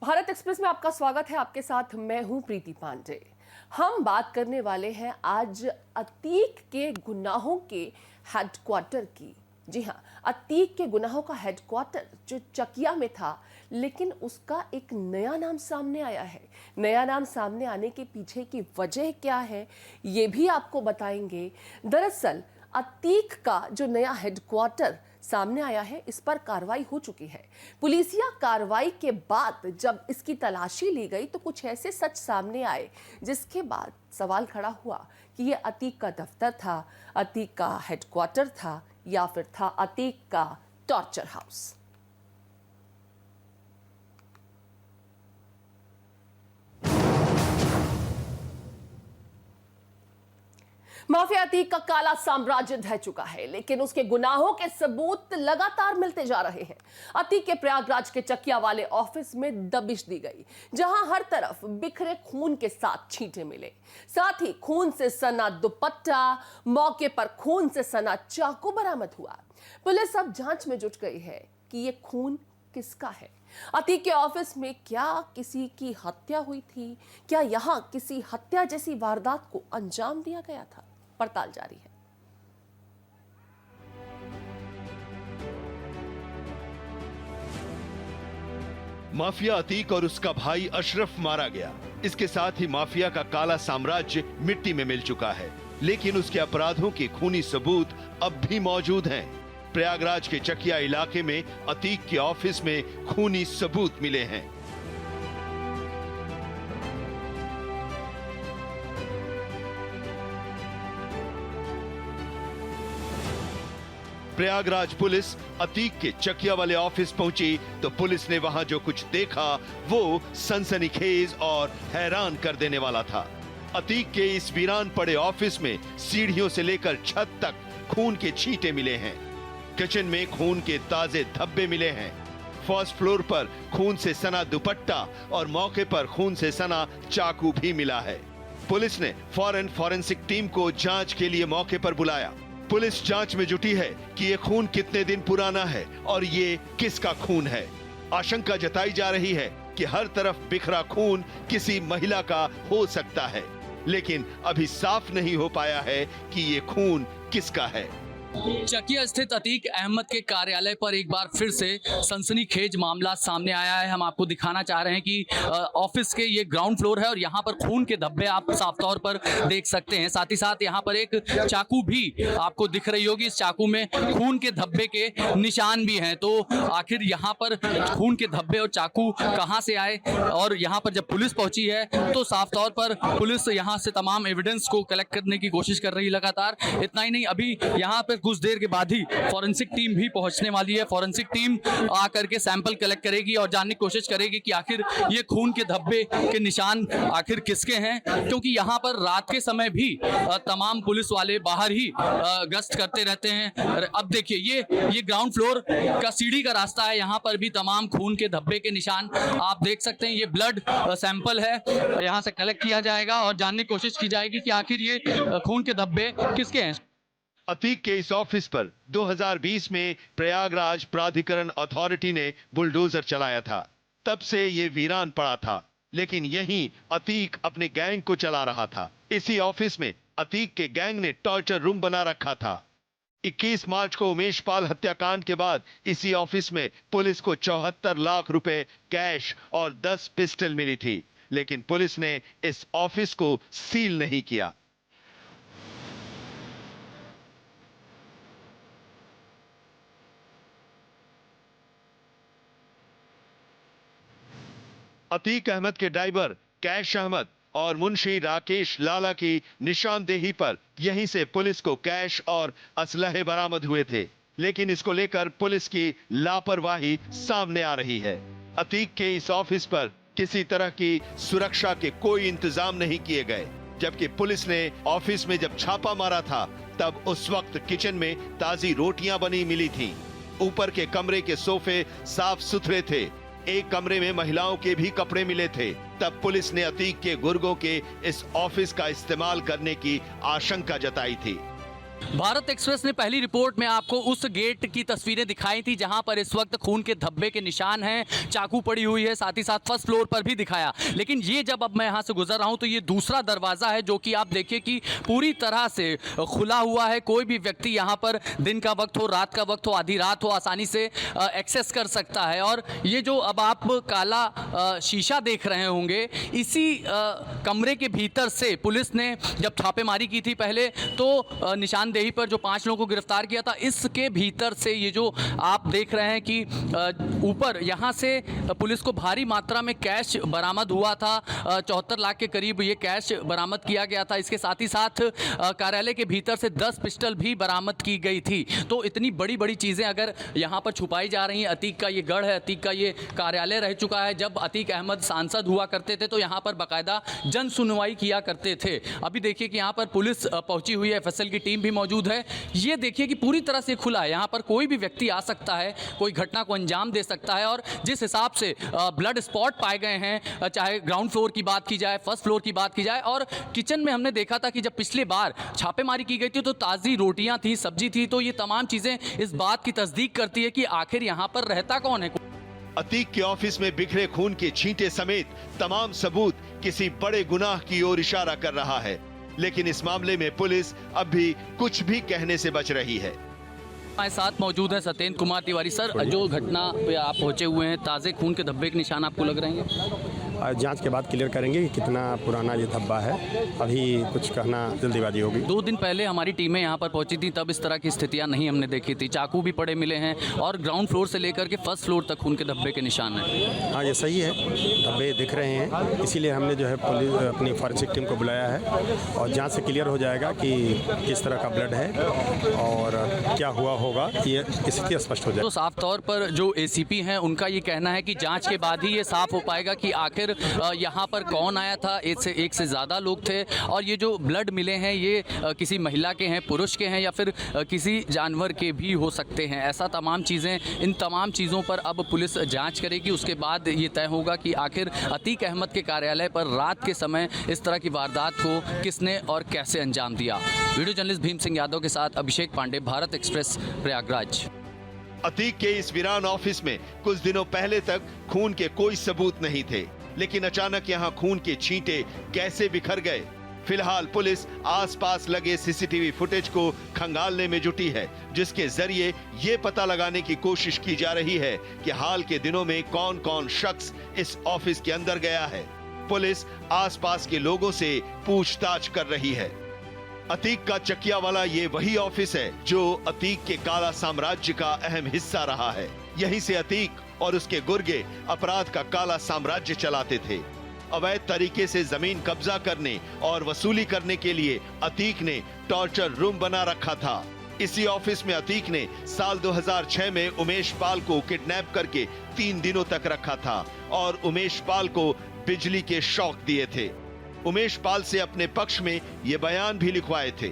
Bharat express में आपका स्वागत है। आपके साथ मैं हूं प्रीति पांडे। हम बात करने वाले हैं आज अतीक के गुनाहों के हेडक्वार्टर की। जी हां, अतीक के गुनाहों का हेडक्वार्टर जो चकिया में था, लेकिन उसका एक नया नाम सामने आया है। नया नाम सामने आने के पीछे की वजह क्या है, ये भी आपको बताएंगे। दरअसल अतीक का जो नया हेडक्वार्टर सामने आया है, इस पर कार्रवाई हो चुकी है। पुलिसिया कार्रवाई के बाद जब इसकी तलाशी ली गई तो कुछ ऐसे सच सामने आए जिसके बाद सवाल खड़ा हुआ कि ये अतीक का दफ्तर था, अतीक का हेडक्वार्टर था, या फिर था अतीक का टॉर्चर हाउस। माफिया अतीक का काला साम्राज्य ढह चुका है, लेकिन उसके गुनाहों के सबूत लगातार मिलते जा रहे हैं। अतीक के प्रयागराज के चकिया वाले ऑफिस में दबिश दी गई, जहां हर तरफ बिखरे खून के साथ छींटे मिले, साथ ही खून से सना दुपट्टा, मौके पर खून से सना चाकू बरामद हुआ। पुलिस अब जांच में जुट गई है कि यह खून किसका है। अतीक के ऑफिस में क्या किसी की हत्या हुई थी? क्या यहां किसी हत्या जैसी वारदात को अंजाम दिया गया था? पड़ताल जारी है। माफिया अतीक और उसका भाई अशरफ मारा गया। इसके साथ ही माफिया का काला साम्राज्य मिट्टी में मिल चुका है, लेकिन उसके अपराधों के खूनी सबूत अब भी मौजूद हैं। प्रयागराज के चकिया इलाके में अतीक के ऑफिस में खूनी सबूत मिले हैं। प्रयागराज पुलिस अतीक के चकिया वाले ऑफिस पहुंची तो पुलिस ने वहां जो कुछ देखा वो सनसनीखेज और हैरान कर देने वाला था। अतीक के इस वीरान पड़े ऑफिस में सीढ़ियों से लेकर छत तक खून के छींटे मिले हैं। किचन में खून के ताजे धब्बे मिले हैं। फर्स्ट फ्लोर पर खून से सना दुपट्टा और मौके पर खून से सना चाकू भी मिला है। पुलिस ने फौरन फॉरेंसिक टीम को जांच के लिए मौके पर बुलाया। पुलिस जांच में जुटी है कि ये खून कितने दिन पुराना है और ये किसका खून है। आशंका जताई जा रही है कि हर तरफ बिखरा खून किसी महिला का हो सकता है, लेकिन अभी साफ नहीं हो पाया है कि ये खून किसका है। चकिया स्थित अतीक अहमद के कार्यालय पर एक बार फिर से सनसनीखेज मामला सामने आया है। हम आपको दिखाना चाह रहे हैं कि ऑफिस के ये ग्राउंड फ्लोर है और यहाँ पर खून के धब्बे आप साफ तौर पर देख सकते हैं। साथ ही साथ यहाँ पर एक चाकू भी आपको दिख रही होगी। इस चाकू में खून के धब्बे के निशान भी हैं। तो आखिर यहाँ पर खून के धब्बे और चाकू कहाँ से आए, और यहाँ पर जब पुलिस पहुंची है तो साफ तौर पर पुलिस यहाँ से तमाम एविडेंस को कलेक्ट करने की कोशिश कर रही है लगातार। इतना ही नहीं, अभी यहाँ पर कुछ देर के बाद ही फॉरेंसिक टीम भी पहुंचने वाली है। फॉरेंसिक टीम आकर के सैंपल कलेक्ट करेगी और जानने की कोशिश करेगी कि आखिर ये खून के धब्बे के निशान आखिर किसके हैं, क्योंकि यहाँ पर रात के समय भी तमाम पुलिस वाले बाहर ही गश्त करते रहते हैं। अब देखिए ये ग्राउंड फ्लोर का सीढ़ी का रास्ता है। यहाँ पर भी तमाम खून के धब्बे के निशान आप देख सकते हैं। ये ब्लड सैंपल है, यहाँ से कलेक्ट किया जाएगा और जानने की कोशिश की जाएगी कि आखिर ये खून के धब्बे किसके हैं। अतीक के इस ऑफिस पर 2020 में प्रयागराज प्राधिकरण अथॉरिटी ने बुलडोजर चलाया था। तब से ये वीरान पड़ा था, लेकिन यहीं अतीक अपने गैंग को चला रहा था। इसी ऑफिस में अतीक के गैंग ने टॉर्चर रूम बना रखा था। 21 मार्च को उमेश पाल हत्याकांड के बाद इसी ऑफिस में पुलिस को 74 लाख रुपए कैश और 10 पिस्टल मिली थी, लेकिन पुलिस ने इस ऑफिस को सील नहीं किया। अतीक अहमद के ड्राइवर कैश अहमद और मुंशी राकेश लाला की निशानदेही पर यहीं से पुलिस को कैश और असलहे बरामद हुए थे, लेकिन इसको लेकर पुलिस की लापरवाही सामने आ रही है। अतीक के इस ऑफिस पर किसी तरह की सुरक्षा के कोई इंतजाम नहीं किए गए, जबकि पुलिस ने ऑफिस में जब छापा मारा था तब उस वक्त किचन में ताजी रोटियां बनी मिली थी। ऊपर के कमरे के सोफे साफ सुथरे थे। एक कमरे में महिलाओं के भी कपड़े मिले थे। तब पुलिस ने अतीक के गुर्गों के इस ऑफिस का इस्तेमाल करने की आशंका जताई थी। भारत एक्सप्रेस ने पहली रिपोर्ट में आपको उस गेट की तस्वीरें दिखाई थी जहां पर इस वक्त खून के धब्बे के निशान हैं, चाकू पड़ी हुई है, साथ ही साथ फर्स्ट फ्लोर पर भी दिखाया। लेकिन ये जब अब मैं यहां से गुजर रहा हूं तो ये दूसरा दरवाज़ा है जो कि आप देखिए कि पूरी तरह से खुला हुआ है। कोई भी व्यक्ति यहां पर दिन का वक्त हो, रात का वक्त हो, आधी रात हो, आसानी से एक्सेस कर सकता है। और ये जो अब आप काला शीशा देख रहे होंगे, इसी कमरे के भीतर से पुलिस ने जब छापेमारी की थी पहले तो निशानदेही पर जो 5 लोगों को गिरफ्तार किया था, इसके भीतर से ये जो आप देख रहे हैं कि ऊपर यहाँ से पुलिस को भारी मात्रा में कैश बरामद हुआ था। 74 लाख के करीब ये कैश बरामद किया गया था। इसके साथ ही साथ कार्यालय के भीतर से 10 पिस्टल भी बरामद की गई थी। तो इतनी बड़ी बड़ी चीज़ें अगर यहाँ पर छुपाई जा रही हैं। अतीक का ये गढ़ है, अतीक का ये कार्यालय रह चुका है। जब अतीक अहमद सांसद हुआ करते थे तो यहाँ पर बाकायदा जन सुनवाई किया करते थे। अभी देखिए कि यहाँ पर पुलिस पहुंची हुई है, एफएसएल की टीम भी मौजूद है। ये देखिए कि पूरी तरह से खुला है, यहाँ पर कोई भी व्यक्ति आ सकता है, कोई घटना को अंजाम दे सकता है। और जिस हिसाब से ब्लड स्पॉट पाए गए हैं, चाहे ग्राउंड फ्लोर की बात की जाए, फर्स्ट फ्लोर की बात की जाए, और किचन में हमने देखा था कि जब पिछली बार छापेमारी की गई थी तो ताज़ी रोटियां थी, सब्जी थी। तो ये तमाम चीज़ें इस बात की तस्दीक करती है कि आखिर यहाँ पर रहता कौन है। अतीक के ऑफिस में बिखरे खून के छींटे समेत तमाम सबूत किसी बड़े गुनाह की ओर इशारा कर रहा है। लेकिन इस मामले में पुलिस अब भी कुछ भी कहने से बच रही है। हमारे साथ मौजूद है सत्येंद्र कुमार तिवारी। सर, जो घटना पे आप पहुंचे हुए हैं, ताज़े खून के धब्बे के निशान आपको लग रहे हैं? जांच के बाद क्लियर करेंगे कि कितना पुराना ये धब्बा है। अभी कुछ कहना जल्दीबाजी होगी। 2 दिन पहले हमारी टीमें यहाँ पर पहुंची थी, तब इस तरह की स्थितियाँ नहीं हमने देखी थी। चाकू भी पड़े मिले हैं और ग्राउंड फ्लोर से लेकर के फर्स्ट फ्लोर तक खून के धब्बे के निशान हैं। हाँ, ये सही है, धब्बे दिख रहे हैं। इसीलिए हमने जो है पुलिस अपनी फॉरेंसिक टीम को बुलाया है और जाँच से क्लियर हो जाएगा कि किस तरह का ब्लड है और क्या हुआ होगा, ये स्थिति स्पष्ट हो जाए। तो साफ तौर पर जो एसीपी हैं उनका ये कहना है कि जांच के बाद ही ये साफ हो पाएगा कि आखिर यहाँ पर कौन आया था। एक से ज़्यादा लोग थे और ये जो ब्लड मिले हैं ये किसी महिला के हैं, पुरुष के हैं या फिर किसी जानवर के भी हो सकते हैं। ऐसा तमाम चीज़ें, इन तमाम चीज़ों पर अब पुलिस जाँच करेगी। उसके बाद ये तय होगा कि आखिर अतीक अहमद के कार्यालय पर रात के समय इस तरह की वारदात को किसने और कैसे अंजाम दिया। वीडियो जर्नलिस्ट भीम सिंह यादव के साथ अभिषेक पांडे, भारत एक्सप्रेस, प्रयागराज। अतीक के इस वीरान ऑफिस में कुछ दिनों पहले तक खून के कोई सबूत नहीं थे, लेकिन अचानक यहाँ खून के छींटे कैसे बिखर गए। फिलहाल पुलिस आसपास लगे सीसीटीवी फुटेज को खंगालने में जुटी है, जिसके जरिए ये पता लगाने की कोशिश की जा रही है कि हाल के दिनों में कौन कौन शख्स इस ऑफिस के अंदर गया है। पुलिस आसपास के लोगों से पूछताछ कर रही है। अतीक का चकिया वाला ये वही ऑफिस है जो अतीक के काला साम्राज्य का अहम हिस्सा रहा है। यहीं से अतीक और उसके गुर्गे अपराध का काला साम्राज्य चलाते थे। अवैध तरीके से जमीन कब्जा करने और वसूली करने के लिए अतीक ने टॉर्चर रूम बना रखा था। इसी ऑफिस में अतीक ने साल 2006 में उमेश पाल को किडनैप करके 3 दिनों तक रखा था और उमेश पाल को बिजली के शॉक दिए थे। उमेश पाल से अपने पक्ष में ये बयान भी लिखवाए थे।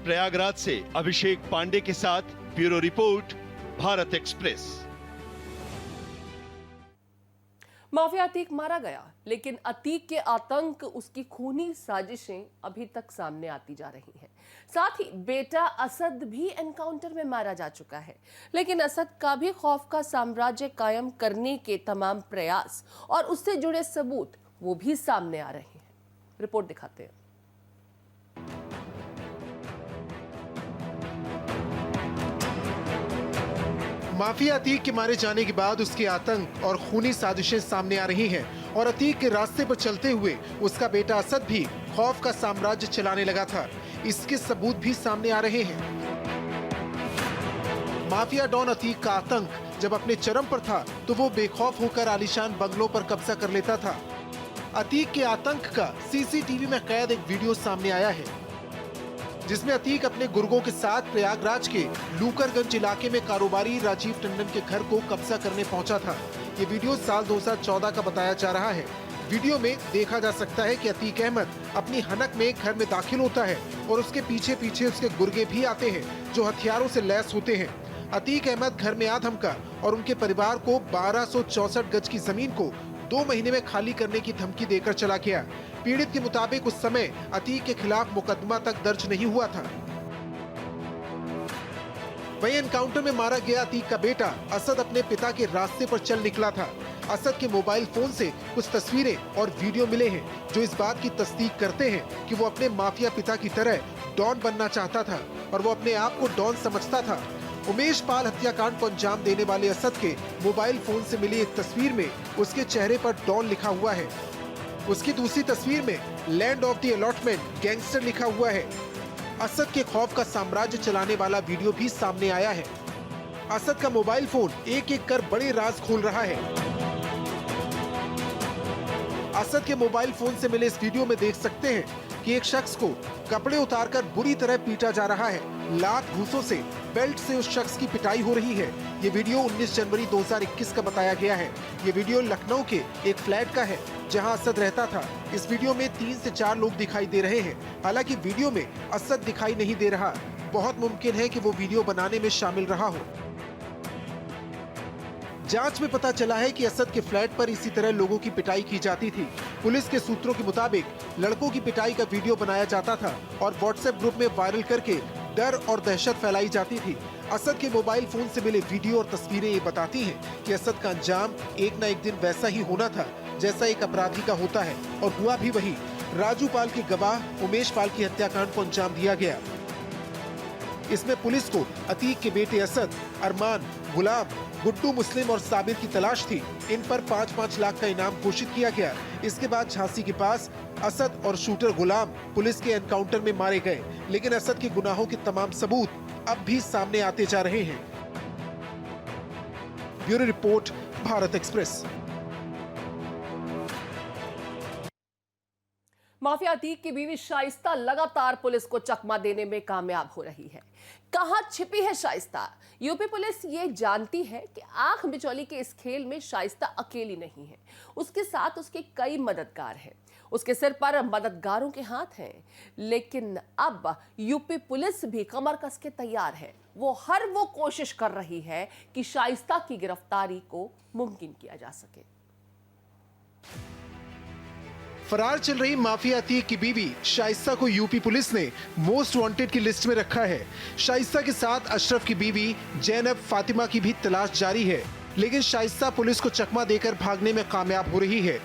प्रयागराज से अभिषेक पांडे के साथ bureau report, Bharat express. Mafia Atiq मारा गया, लेकिन अतीक के आतंक, उसकी खूनी साजिशें अभी तक सामने आती जा रही हैं। साथ ही बेटा असद भी एनकाउंटर में मारा जा चुका है, लेकिन असद का भी खौफ का साम्राज्य कायम करने के तमाम प्रयास और उससे जुड़े सबूत वो भी सामने आ रहे हैं। रिपोर्ट दिखाते हैं। माफिया अतीक के मारे जाने के बाद उसके आतंक और खूनी साजिशें सामने आ रही हैं और अतीक के रास्ते पर चलते हुए उसका बेटा असद भी खौफ का साम्राज्य चलाने लगा था। इसके सबूत भी सामने आ रहे हैं। माफिया डॉन अतीक का आतंक जब अपने चरम पर था तो वो बेखौफ होकर आलीशान बंगलों पर कब्जा कर लेता था। अतीक के आतंक का सीसीटीवी में कैद एक वीडियो सामने आया है, जिसमें अतीक अपने गुर्गों के साथ प्रयागराज के लूकरगंज इलाके में कारोबारी राजीव टंडन के घर को कब्जा करने पहुंचा था। ये वीडियो साल 2014 का बताया जा रहा है। वीडियो में देखा जा सकता है कि अतीक अहमद अपनी हनक में घर में दाखिल होता है और उसके पीछे पीछे उसके गुर्गे भी आते हैं जो हथियारों से लैस होते हैं। अतीक अहमद घर में आ धमका और उनके परिवार को 1264 गज की जमीन को 2 महीने में खाली करने की धमकी देकर चला गया। पीड़ित के मुताबिक उस समय अतीक के खिलाफ मुकदमा तक दर्ज नहीं हुआ था। वहीं एनकाउंटर में मारा गया अतीक का बेटा असद अपने पिता के रास्ते पर चल निकला था। असद के मोबाइल फोन से कुछ तस्वीरें और वीडियो मिले हैं जो इस बात की तस्दीक करते हैं कि वो अपने माफिया पिता की तरह डॉन बनना चाहता था और वो अपने आप को डॉन समझता था। उमेश पाल हत्याकांड को अंजाम देने वाले असद के मोबाइल फोन से मिली एक तस्वीर में उसके चेहरे पर डॉन लिखा हुआ है। उसकी दूसरी तस्वीर में land of the allotment gangster लिखा हुआ है। असद के खौफ का साम्राज्य चलाने वाला वीडियो भी सामने आया है। असद का मोबाइल फोन एक एक कर बड़े राज खोल रहा है। असद के मोबाइल फोन से मिले इस वीडियो में देख सकते हैं कि एक शख्स को कपड़े उतारकर बुरी तरह पीटा जा रहा है। लात घूंसों से बेल्ट से उस शख्स की पिटाई हो रही है। ये वीडियो 19 जनवरी 2021 का बताया गया है। ये वीडियो लखनऊ के एक फ्लैट का है जहां असद रहता था। इस वीडियो में 3 से 4 लोग दिखाई दे रहे हैं। हालांकि वीडियो में असद दिखाई नहीं दे रहा। बहुत मुमकिन है कि वो वीडियो बनाने में शामिल रहा हो। जांच में पता चला है कि असद के फ्लैट पर इसी तरह लोगों की पिटाई की जाती थी। पुलिस के सूत्रों के मुताबिक लड़कों की पिटाई का वीडियो बनाया जाता था और व्हाट्सएप ग्रुप में वायरल करके डर और दहशत फैलाई जाती थी। असद के मोबाइल फोन से मिले वीडियो और तस्वीरें ये बताती हैं कि असद का अंजाम एक न एक दिन वैसा ही होना था जैसा एक अपराधी का होता है, और हुआ भी वही। राजू पाल के गवाह उमेश पाल की हत्याकांड को अंजाम दिया गया। इसमें पुलिस को अतीक के बेटे असद, अरमान, गुलाम, गुड्डू मुस्लिम और साबिर की तलाश थी। इन पर 5-5 लाख का इनाम घोषित किया गया। इसके बाद झांसी के पास असद और शूटर गुलाम पुलिस के एनकाउंटर में मारे गए, लेकिन असद के गुनाहों के तमाम सबूत अब भी सामने आते जा रहे हैं। Bureau report, Bharat express. Mafia Atiq की बीवी शाइस्ता लगातार पुलिस को चकमा देने में कामयाब हो रही है। कहां छिपी है शाइस्ता? यूपी पुलिस ये जानती है कि आंख बिचौली के इस खेल में शाइस्ता अकेली नहीं है। उसके साथ उसके कई मददगार हैं। उसके सिर पर मददगारों के हाथ हैं। लेकिन अब यूपी पुलिस भी कमर कस के तैयार है। वो कोशिश कर रही है कि शाइस्ता की गिरफ्तारी को मुमकिन किया जा सके। फरार चल रही माफिया अतीक की बीवी शाइस्ता को यूपी पुलिस ने मोस्ट वांटेड की लिस्ट में रखा है। शाइस्ता के साथ अशरफ की बीवी जैनब फातिमा की भी तलाश जारी है, लेकिन शाइस्ता पुलिस को चकमा देकर भागने में कामयाब हो रही है।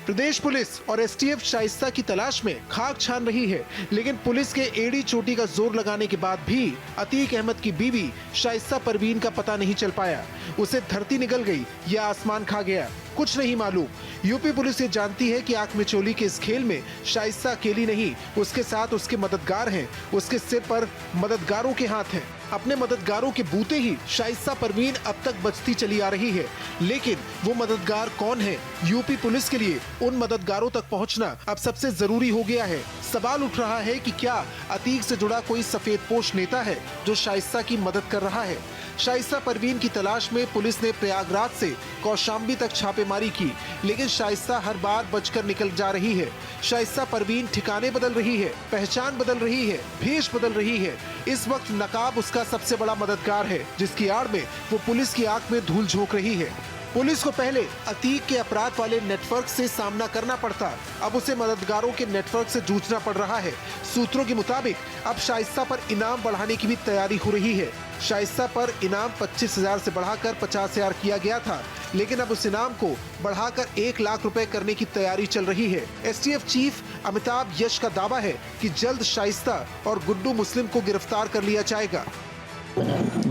प्रदेश पुलिस और एसटीएफ शाइस्ता की तलाश में खाक छान रही है, लेकिन पुलिस के एड़ी चोटी का जोर लगाने के बाद भी अतीक अहमद की बीवी शाइस्ता परवीन का पता नहीं चल पाया। उसे धरती निगल गई या आसमान खा गया, कुछ नहीं मालूम। यूपी पुलिस ये जानती है कि आंख मिचौली के इस खेल में शाइस्ता अकेली नहीं, उसके साथ उसके मददगार हैं। उसके सिर पर मददगारों के हाथ हैं। अपने मददगारों के बूते ही शाइस्ता परवीन अब तक बचती चली आ रही है, लेकिन वो मददगार कौन है? यूपी पुलिस के लिए उन मददगारों तक पहुंचना अब सबसे जरूरी हो गया है। सवाल उठ रहा है कि क्या अतीक से जुड़ा कोई सफेदपोश नेता है जो शाइस्ता की मदद कर रहा है? शाइस्ता परवीन की तलाश में पुलिस ने प्रयागराज से कौशाम्बी तक छापेमारी की, लेकिन शाइस्ता हर बार बचकर निकल जा रही है। शाइस्ता परवीन ठिकाने बदल रही है, पहचान बदल रही है, भेष बदल रही है। इस वक्त नकाब उसका सबसे बड़ा मददगार है, जिसकी आड़ में वो पुलिस की आंख में धूल झोंक रही है। पुलिस को पहले अतीक के अपराध वाले नेटवर्क से सामना करना पड़ता, अब उसे मददगारों के नेटवर्क से जूझना पड़ रहा है। सूत्रों के मुताबिक अब शाइस्ता पर इनाम बढ़ाने की भी तैयारी हो रही है। शाइस्ता पर इनाम 25,000 से बढ़ाकर 50,000 किया गया था, लेकिन अब उस इनाम को बढ़ाकर 1 लाख रुपए करने की तैयारी चल रही है। एसटीएफ चीफ अमिताभ यश का दावा है कि जल्द शाइस्ता और गुड्डू मुस्लिम को गिरफ्तार कर लिया जाएगा।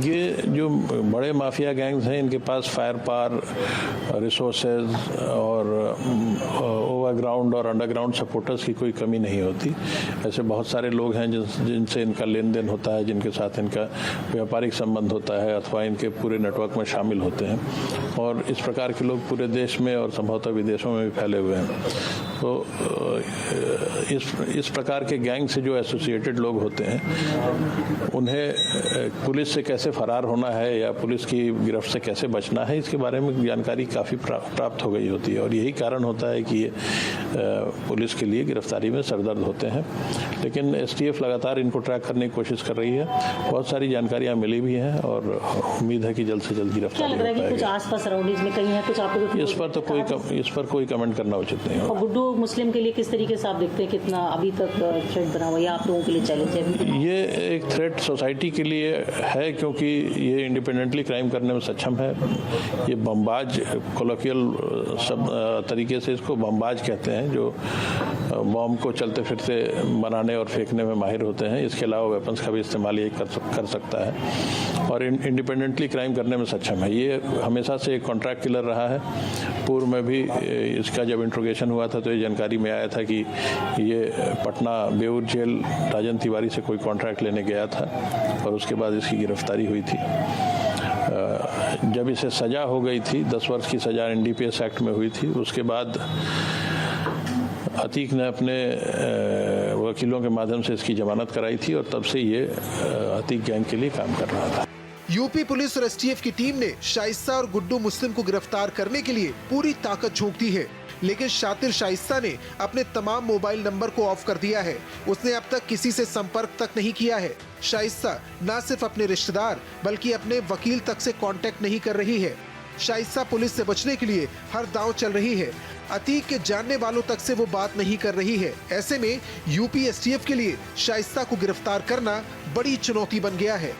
ये जो बड़े माफिया गैंग्स हैं, इनके पास फायर पावर, रिसोर्सेज और ओवरग्राउंड और अंडरग्राउंड सपोर्टर्स की कोई कमी नहीं होती। ऐसे बहुत सारे लोग हैं जिनसे इनका लेन देन होता है, जिनके साथ इनका व्यापारिक संबंध होता है अथवा इनके पूरे नेटवर्क में शामिल होते हैं, और इस प्रकार के लोग पूरे देश में और संभवतः विदेशों में भी फैले हुए हैं। तो इस प्रकार के गैंग से जो एसोसिएटेड लोग होते हैं, उन्हें पुलिस से कैसे फरार होना है या पुलिस की गिरफ्त से कैसे बचना है, इसके बारे में जानकारी काफ़ी प्राप्त हो गई होती है, और यही कारण होता है कि ये पुलिस के लिए गिरफ्तारी में सरदर्द होते हैं। लेकिन एसटीएफ लगातार इनको ट्रैक करने की कोशिश कर रही है। बहुत सारी जानकारियां मिली भी हैं और उम्मीद है कि जल्द से जल्द गिरफ्तारी हो पाएगी। कुछ आसपास सराउंडिंग्स में कहीं है कुछ आपको? इस पर कोई कमेंट करना उचित नहीं होगा। गुड्डू मुस्लिम के लिए किस तरीके से आप देखते हैं, कितना अभी तक थ्रेट बना हुआ है, आप लोगों के लिए चैलेंज है? ये एक थ्रेट सोसाइटी के लिए है क्योंकि ये इंडिपेंडेंटली क्राइम करने में सक्षम है। ये बमबाज, कोलोकियल शब्द तरीके से इसको बमबाज कहते हैं, जो बम को चलते फिरते बनाने और फेंकने में माहिर होते हैं। इसके अलावा वेपन्स का भी इस्तेमाल ये कर सकता है और इंडिपेंडेंटली क्राइम करने में सक्षम है। ये हमेशा से एक कॉन्ट्रैक्ट किलर रहा है। पूर्व में भी इसका जब इंट्रोगेशन हुआ था तो ये जानकारी में आया था कि ये पटना बेऊर जेल राजन तिवारी से कोई कॉन्ट्रैक्ट लेने गया था और उसके बाद इसकी गिरफ्तारी हुई थी। जब इसे सजा हो गई थी, 10 वर्ष की सजा NDPS एक्ट में हुई थी, उसके बाद अतीक ने अपने वकीलों के माध्यम से इसकी जमानत कराई थी और तब से ये अतीक गैंग के लिए काम कर रहा था। यूपी पुलिस और STF की टीम ने शाइस्ता और गुड्डू मुस्लिम को गिरफ्तार करने के लिए पूरी ताकत झोंक दी है, लेकिन शातिर शाइस्ता ने अपने तमाम मोबाइल नंबर को ऑफ कर दिया है। उसने अब तक किसी से संपर्क तक नहीं किया है। शाइस्ता न सिर्फ अपने रिश्तेदार बल्कि अपने वकील तक से कांटेक्ट नहीं कर रही है। शाइस्ता पुलिस से बचने के लिए हर दांव चल रही है। अतीक के जानने वालों तक से वो बात नहीं कर रही है। ऐसे में यूपी STF के लिए शाइस्ता को गिरफ्तार करना बड़ी चुनौती बन गया है।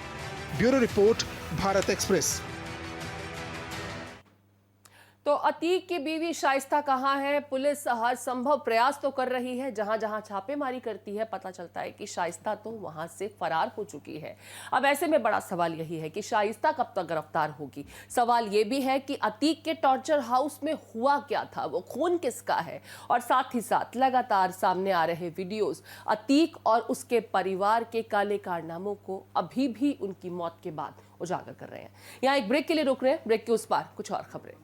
Bureau report, Bharat express. तो अतीक की बीवी शाइस्ता कहाँ है? पुलिस हर संभव प्रयास तो कर रही है। जहां जहां छापेमारी करती है पता चलता है कि शाइस्ता तो वहां से फरार हो चुकी है। अब ऐसे में बड़ा सवाल यही है कि शाइस्ता कब तक गिरफ्तार होगी। सवाल यह भी है कि अतीक के टॉर्चर हाउस में हुआ क्या था, वो खून किसका है, और साथ ही साथ लगातार सामने आ रहे वीडियोस अतीक और उसके परिवार के काले कारनामों को अभी भी उनकी मौत के बाद उजागर कर रहे हैं। यहाँ एक ब्रेक के लिए रुक रहे हैं, ब्रेक के उस पार कुछ और खबरें।